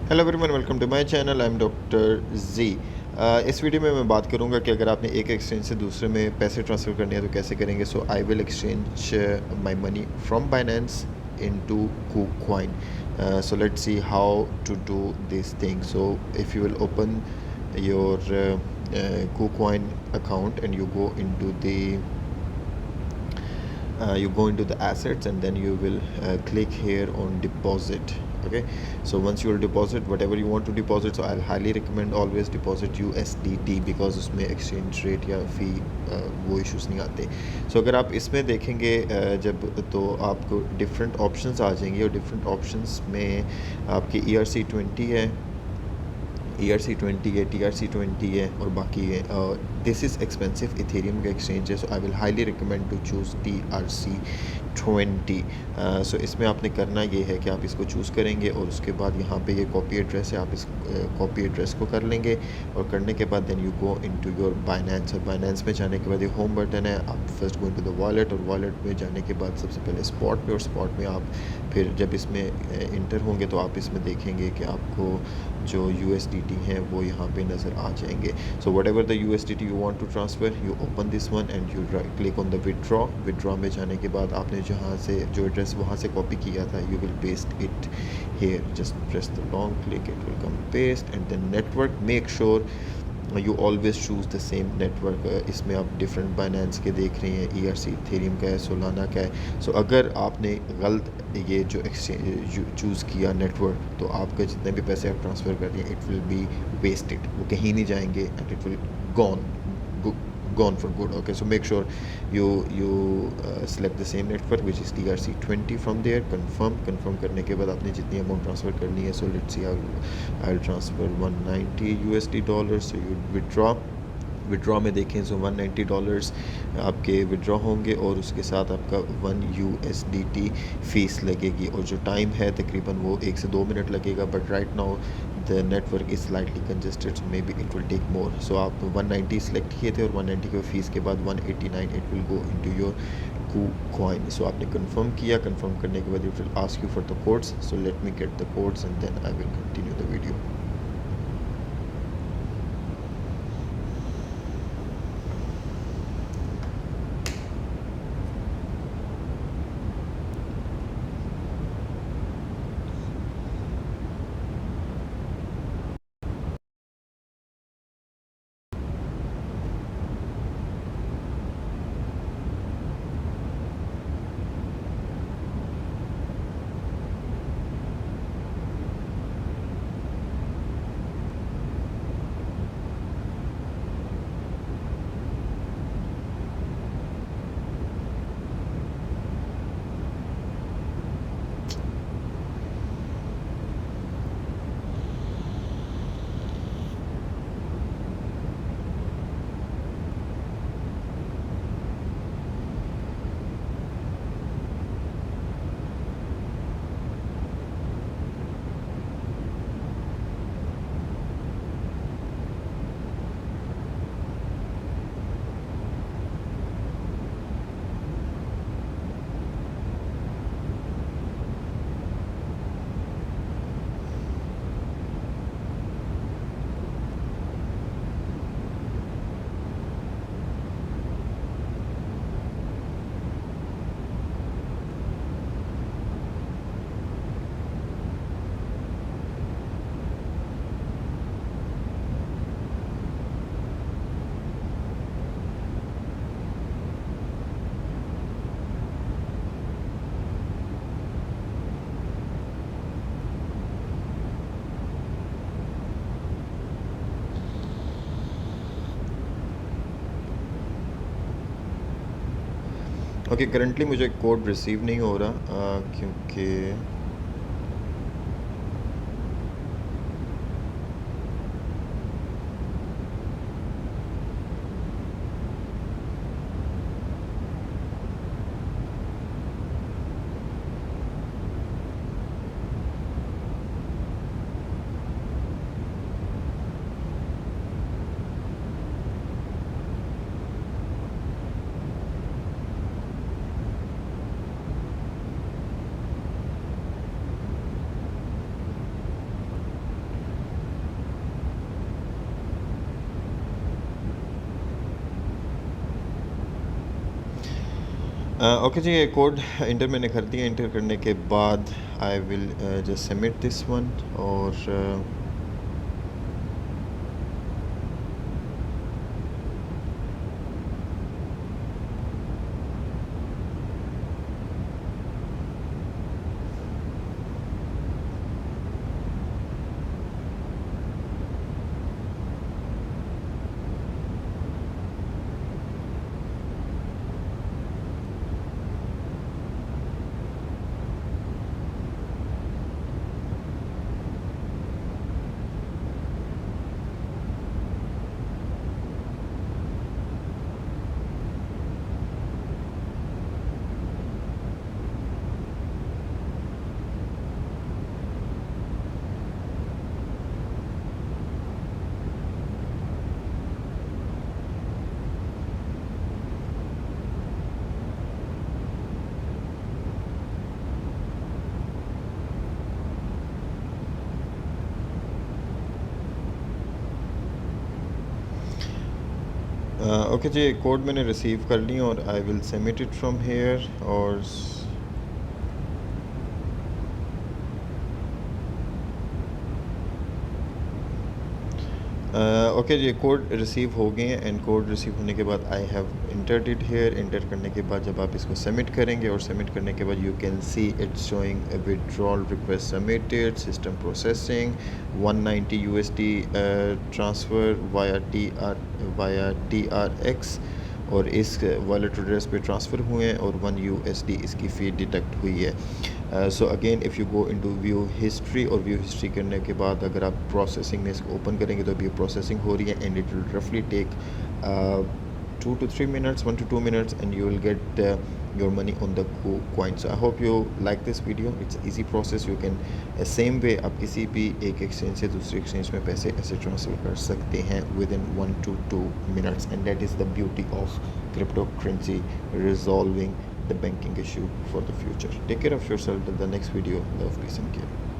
Hello everyone, welcome to my channel. I am doctor ji. इस video में मैं बात करूंगा कि अगर आपने एक एक्सचेंज से दूसरे में पैसे ट्रांसफ़र करने हैं तो कैसे करेंगे। So I will exchange my money from Binance into KuCoin. So let's see how to do this thing. So if you will open your KuCoin account and you go into the assets, and then you will click here on deposit. Okay, so once you will deposit whatever you want to deposit, so I'll highly recommend always deposit USDT because उसमें exchange rate या fee वो issues नहीं आते. So अगर आप इसमें देखेंगे जब तो आपको different options आ जाएंगे, और different options में आपकी ERC20 है, ERC20 है, TRC20 है, और बाकी है. दिस इज़ एक्सपेंसिव इथेरियम का एक्सचेंज है, so I will highly recommend to choose TRC20. सो इसमें आपने करना ये है कि आप इसको चूज़ करेंगे, और उसके बाद यहाँ पे ये कॉपी एड्रेस है, आप इस कॉपी एड्रेस को कर लेंगे, और करने के बाद then you go into your Binance. और बाइनेंस में जाने के बाद ये होम बटन है, आप first go into the wallet, और वॉलेट में जाने के बाद सबसे पहले स्पॉट पे, और स्पॉट में आप फिर जब इसमें इंटर होंगे तो आप इसमें देखेंगे कि आपको जो USDT हैं वो यहाँ पे नज़र आ जाएंगे. So whatever the USDT you want to transfer, you open this one and you click on the withdraw में जाने के बाद आपने जहाँ से जो एड्रेस वहाँ से कॉपी किया था, you will paste it here. Just press the long click, it will come paste. And then network, make sure you always choose the same network. इसमें आप डिफरेंट बाइनेंस के देख रहे हैं, ERC इथेरियम का है, सोलाना का है. सो अगर आपने गलत ये जो एक्सचेंज चूज़ किया नेटवर्क, तो आपका जितने भी पैसे आप ट्रांसफ़र कर रहे हैं, इट विल बी वेस्टेड, वो कहीं नहीं जाएंगे, and it will gone gone for good. Okay, so make sure you select the same network which is TRC20. from there confirm करने के बाद आपने जितनी अमाउंट ट्रांसफ़र करनी है, so let's see, I'll transfer $190. so you withdraw में देखें, सो $190 आपके विड्रॉ होंगे, और उसके साथ आपका 1 USDT फ़ीस लगेगी, और जो टाइम है तकरीबन वो 1 से 2 मिनट लगेगा. But right now the network is slightly congested, so may be it will take more. So आप 190 सेलेक्ट किए थे, और 190 के फ़ीस के बाद 189 it will go into your KuCoin. So आपने कंफर्म किया, कंफर्म करने के बाद it will ask you for the codes. So let me get the codes and then I will continue the video. Okay, currently मुझे code receive नहीं हो रहा क्योंकि ओके जी, ये कोड इंटर मैंने कर दिया। इंटर करने के बाद I will just submit this one. और ओके जी, कोड मैंने रिसीव कर लिया और I will submit it from here. और ओके जी, कोड रिसीव हो गए हैं। एंड कोड रिसीव होने के बाद I have entered it here. Inter करने के बाद जब आप इसको सबमिट करेंगे और सबमिट करने के बाद you can see it's showing withdrawal request submitted, system processing, 190 USD transfer via TRX, और इस वॉलेट एड्रेस पे ट्रांसफ़र हुए हैं और 1 USD इसकी फ़ी डिडक्ट हुई है। So again if you go into view history, और व्यू हिस्ट्री करने के बाद अगर आप प्रोसेसिंग में इसको ओपन करेंगे तो अभी प्रोसेसिंग हो रही है। एंड इट विल रफली take 2 to 3 minutes, 1 to 2 minutes, and you will get your money on the coin. So I hope you like this video. It's easy process. You can same way आप किसी भी एक exchange से दूसरे exchange में पैसे ऐसे ट्रांसफ़र कर सकते हैं within 1 to 2 minutes, and that is the beauty of cryptocurrency resolving the banking issue for the future. Take care of yourself. Till the next video. Love, peace and care.